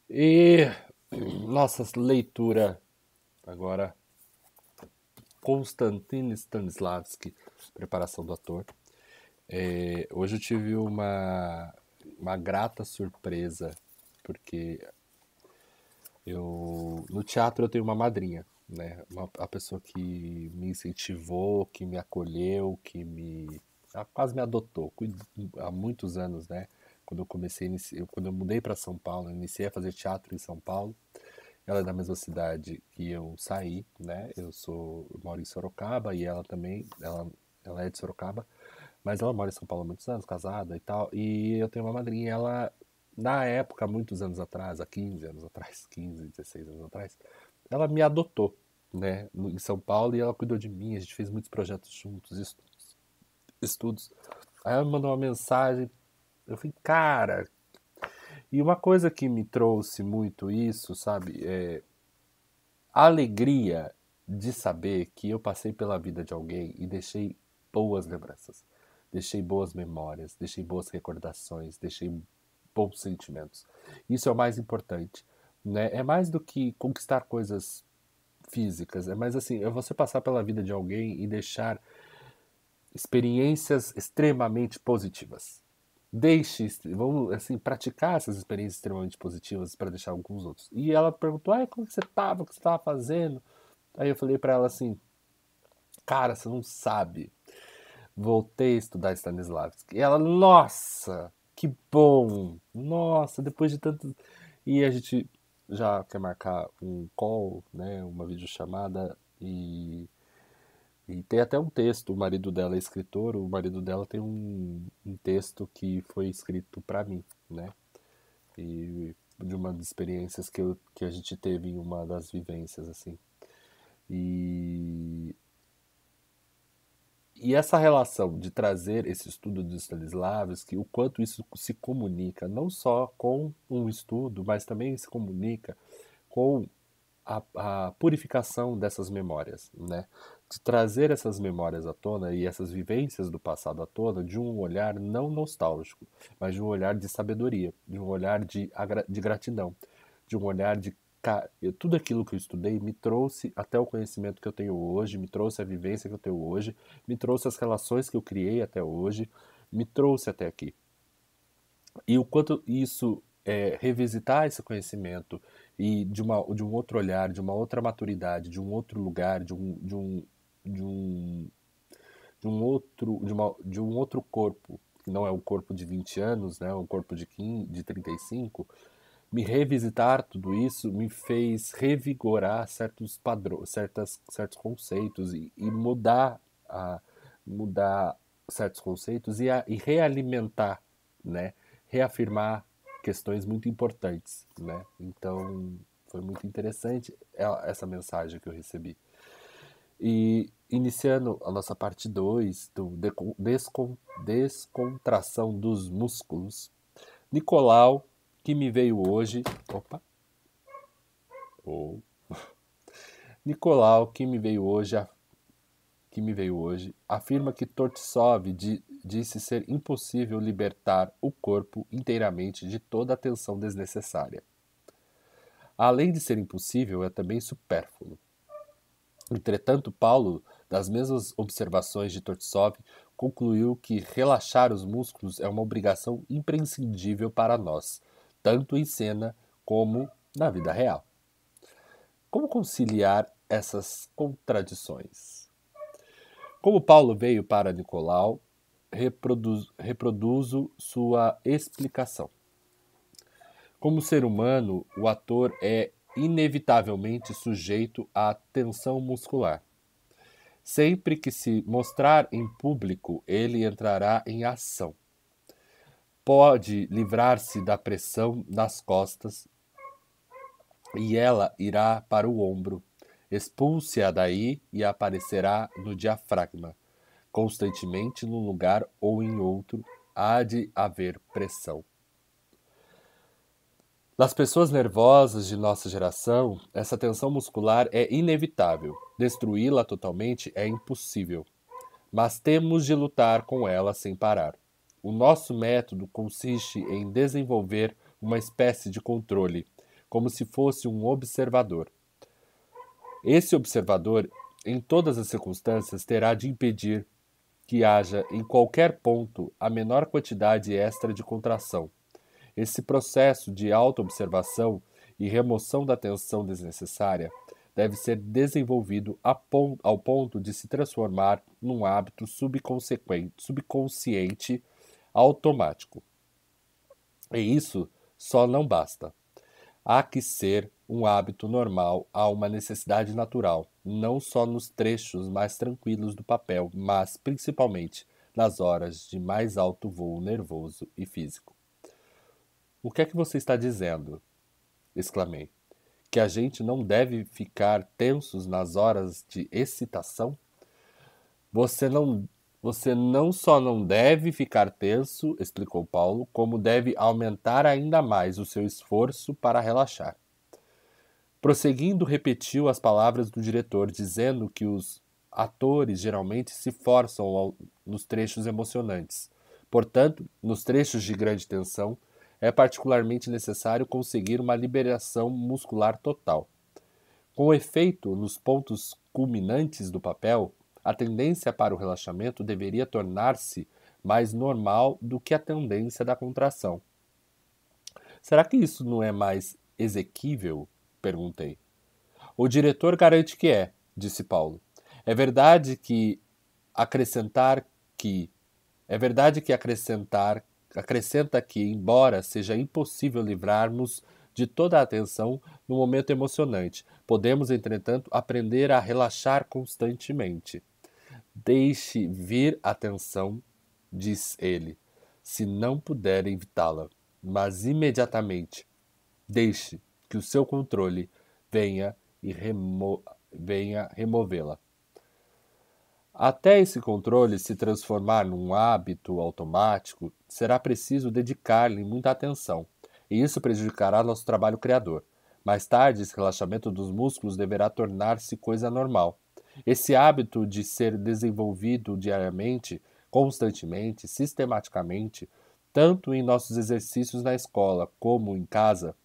E nossa leitura agora, Konstantin Stanislavski, Preparação do Ator. Hoje eu tive uma grata surpresa, porque no teatro eu tenho uma madrinha, né? A pessoa que me incentivou, que me acolheu, ela quase me adotou, há muitos anos, né? Quando eu comecei, quando eu mudei para São Paulo, eu iniciei a fazer teatro em São Paulo. Ela é da mesma cidade que eu saí, né? Eu moro em Sorocaba e ela também, ela é de Sorocaba, mas ela mora em São Paulo há muitos anos, casada e tal. E eu tenho uma madrinha, e ela, na época, muitos anos atrás, há 15 anos atrás, 15, 16 anos atrás, ela me adotou, né? Em São Paulo e ela cuidou de mim, a gente fez muitos projetos juntos, estudos. Aí ela me mandou uma mensagem, eu falei, cara. E uma coisa que me trouxe muito isso, sabe? A alegria de saber que eu passei pela vida de alguém e deixei boas lembranças, deixei boas memórias, deixei boas recordações, deixei bons sentimentos. Isso é o mais importante, né? É mais do que conquistar coisas físicas, é mais assim, é você passar pela vida de alguém e deixar experiências extremamente positivas. Deixe, vamos assim, praticar essas experiências extremamente positivas para deixar alguns outros. E ela perguntou: como que você estava? O que você estava fazendo? Aí eu falei pra ela assim, cara, você não sabe. Voltei a estudar Stanislavski. E ela, nossa, que bom. Nossa, depois de tanto. E a gente já quer marcar um call, né, uma videochamada e tem até um texto. O marido dela é escritor, o marido dela tem um texto que foi escrito pra mim, né? E de uma das experiências que a gente teve em uma das vivências, assim. E E essa relação de trazer esse estudo de Stanislavski, o quanto isso se comunica não só com um estudo, mas também se comunica com a purificação dessas memórias, né? De trazer essas memórias à tona e essas vivências do passado à tona de um olhar não nostálgico, mas de um olhar de sabedoria, de um olhar de gratidão, de um olhar de tudo aquilo que eu estudei me trouxe até o conhecimento que eu tenho hoje, me trouxe a vivência que eu tenho hoje, me trouxe as relações que eu criei até hoje, me trouxe até aqui. E o quanto isso revisitar esse conhecimento e de um outro olhar, de uma outra maturidade, de um outro lugar, de um, de um outro corpo, que não é um corpo de 20 anos, né, um corpo de 15, de 35, me revisitar tudo isso me fez revigorar certos padrões, certos conceitos e a, mudar certos conceitos e realimentar, né? Reafirmar questões muito importantes, né? Então foi muito interessante essa mensagem que eu recebi. E iniciando a nossa parte 2 do descontração dos músculos, Nicolau, que me veio hoje. Opa! Oh. Nicolau, que me veio hoje, afirma que Tortsov disse ser impossível libertar o corpo inteiramente de toda a tensão desnecessária. Além de ser impossível, é também supérfluo. Entretanto, Paulo, das mesmas observações de Tortsov, concluiu que relaxar os músculos é uma obrigação imprescindível para nós, tanto em cena como na vida real. Como conciliar essas contradições? Como Paulo veio para Nicolau, reproduzo sua explicação. Como ser humano, o ator é inevitavelmente sujeito à tensão muscular. Sempre que se mostrar em público, ele entrará em ação. Pode livrar-se da pressão nas costas e ela irá para o ombro. Expulse-a daí e aparecerá no diafragma. Constantemente num lugar ou em outro, há de haver pressão. Nas pessoas nervosas de nossa geração, essa tensão muscular é inevitável. Destruí-la totalmente é impossível. Mas temos de lutar com ela sem parar. O nosso método consiste em desenvolver uma espécie de controle, como se fosse um observador. Esse observador, em todas as circunstâncias, terá de impedir que haja em qualquer ponto a menor quantidade extra de contração. Esse processo de autoobservação e remoção da tensão desnecessária deve ser desenvolvido ao ponto de se transformar num hábito subconsciente automático. E isso só não basta. Há que ser um hábito normal a uma necessidade natural, não só nos trechos mais tranquilos do papel, mas principalmente nas horas de mais alto voo nervoso e físico. O que é que você está dizendo? Exclamei. Que a gente não deve ficar tensos nas horas de excitação? Você não, você não só não deve ficar tenso, explicou Paulo, como deve aumentar ainda mais o seu esforço para relaxar. Prosseguindo, repetiu as palavras do diretor, dizendo que os atores geralmente se forçam nos trechos emocionantes. Portanto, nos trechos de grande tensão, é particularmente necessário conseguir uma liberação muscular total. Com efeito, nos pontos culminantes do papel, a tendência para o relaxamento deveria tornar-se mais normal do que a tendência da contração. Será que isso não é mais exequível? Perguntei. O diretor garante que é, disse Paulo. É verdade que acrescentar que é verdade que acrescenta que, embora seja impossível livrarmos de toda a atenção no momento emocionante, podemos, entretanto, aprender a relaxar constantemente. Deixe vir a tensão, diz ele, se não puder evitá-la, mas imediatamente deixe que o seu controle venha venha removê-la. Até esse controle se transformar num hábito automático, será preciso dedicar-lhe muita atenção, e isso prejudicará nosso trabalho criador. Mais tarde, esse relaxamento dos músculos deverá tornar-se coisa normal. Esse hábito de ser desenvolvido diariamente, constantemente, sistematicamente, tanto em nossos exercícios na escola como em casa,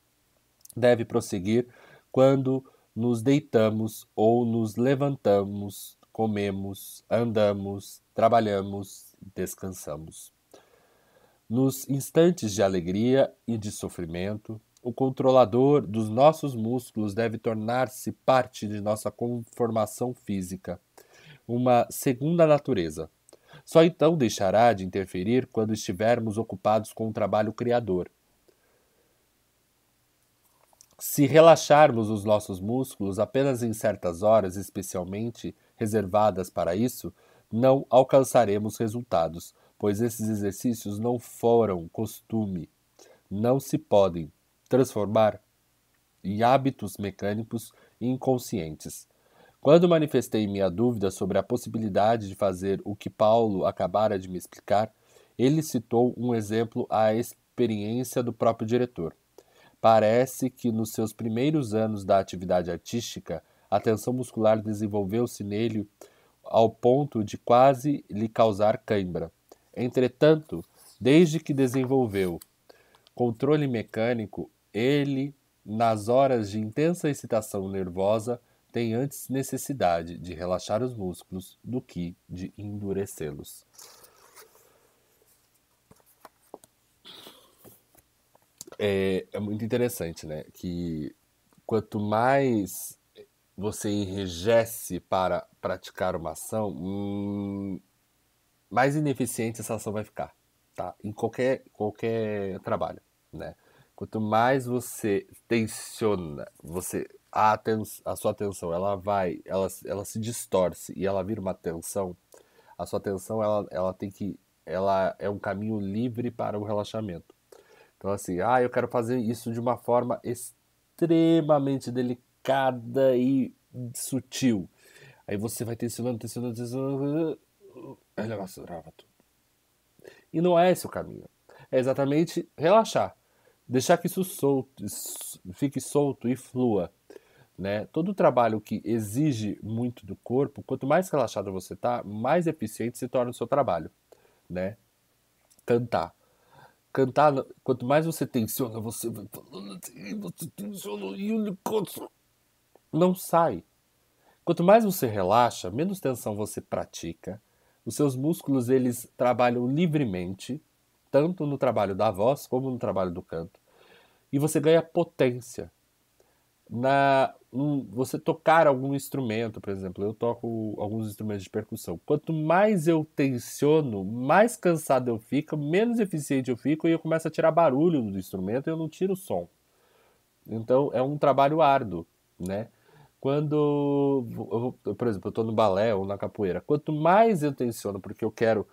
deve prosseguir quando nos deitamos ou nos levantamos, comemos, andamos, trabalhamos, descansamos. Nos instantes de alegria e de sofrimento, o controlador dos nossos músculos deve tornar-se parte de nossa conformação física, uma segunda natureza. Só então deixará de interferir quando estivermos ocupados com o trabalho criador. Se relaxarmos os nossos músculos apenas em certas horas especialmente reservadas para isso, não alcançaremos resultados, pois esses exercícios não foram costume, não se podem transformar em hábitos mecânicos e inconscientes. Quando manifestei minha dúvida sobre a possibilidade de fazer o que Paulo acabara de me explicar, ele citou um exemplo à experiência do próprio diretor. Parece que nos seus primeiros anos da atividade artística, a tensão muscular desenvolveu-se nele ao ponto de quase lhe causar cãibra. Entretanto, desde que desenvolveu controle mecânico, ele, nas horas de intensa excitação nervosa, tem antes necessidade de relaxar os músculos do que de endurecê-los. É muito interessante, né? Que quanto mais você enrijece para praticar uma ação, mais ineficiente essa ação vai ficar, tá? Em qualquer trabalho, né? Quanto mais você tensiona, a sua atenção, ela se distorce e ela vira uma tensão. A sua atenção, ela é um caminho livre para o relaxamento. Então, assim, eu quero fazer isso de uma forma extremamente delicada e sutil. Aí você vai tensionando, tensionando, tensionando, aí o negócio trava tudo. E não é esse o caminho. É exatamente relaxar. Deixar que isso fique solto e flua. Né? Todo trabalho que exige muito do corpo, quanto mais relaxado você está, mais eficiente se torna o seu trabalho. Né? Cantar. cantar, quanto mais você tensiona, você vai falando assim, você tensiona e o negócio não sai. Quanto mais você relaxa, menos tensão você pratica. Os seus músculos, eles trabalham livremente, tanto no trabalho da voz como no trabalho do canto. E você ganha potência. Você tocar algum instrumento, por exemplo, eu toco alguns instrumentos de percussão. Quanto mais eu tensiono, mais cansado eu fico, menos eficiente eu fico e eu começo a tirar barulho do instrumento e eu não tiro o som. Então é um trabalho árduo, né? Por exemplo, eu estou no balé ou na capoeira, quanto mais eu tensiono, porque eu quero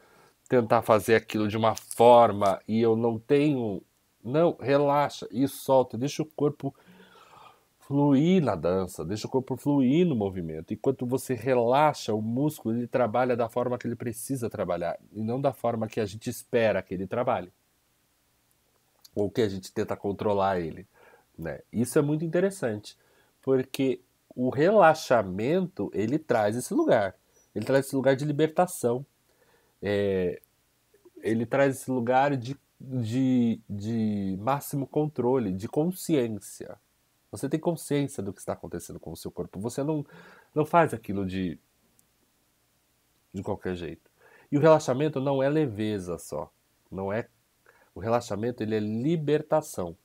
tentar fazer aquilo de uma forma e eu não tenho, não, relaxa e solta, deixa o corpo fluir na dança, deixa o corpo fluir no movimento. Enquanto você relaxa, o músculo ele trabalha da forma que ele precisa trabalhar e não da forma que a gente espera que ele trabalhe ou que a gente tenta controlar ele, né? Isso é muito interessante, porque o relaxamento, ele traz esse lugar. Ele traz esse lugar de libertação. Ele traz esse lugar de máximo controle, de consciência. Você tem consciência do que está acontecendo com o seu corpo. Você não faz aquilo de qualquer jeito. E o relaxamento não é leveza só. Não é. O relaxamento ele é libertação,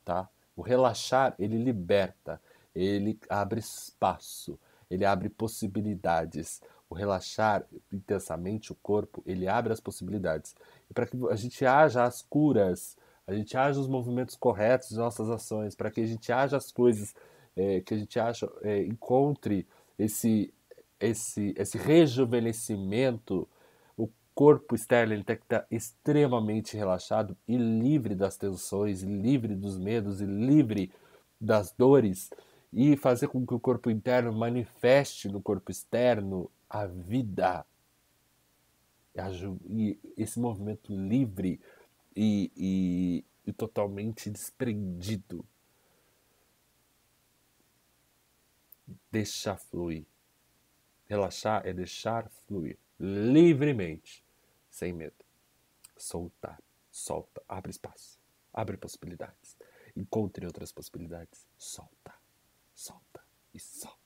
tá? O relaxar ele liberta, ele abre espaço, ele abre possibilidades. O relaxar intensamente o corpo, ele abre as possibilidades. E para que a gente haja as curas, a gente haja os movimentos corretos de nossas ações, para que a gente haja as coisas, que a gente encontre esse, esse rejuvenescimento, o corpo externo ele tem que estar extremamente relaxado e livre das tensões, e livre dos medos e livre das dores e fazer com que o corpo interno manifeste no corpo externo a vida e esse movimento livre e totalmente desprendido. Deixar fluir. Relaxar é deixar fluir livremente, sem medo. Soltar, solta, abre espaço, abre possibilidades, encontre outras possibilidades, solta, solta e solta.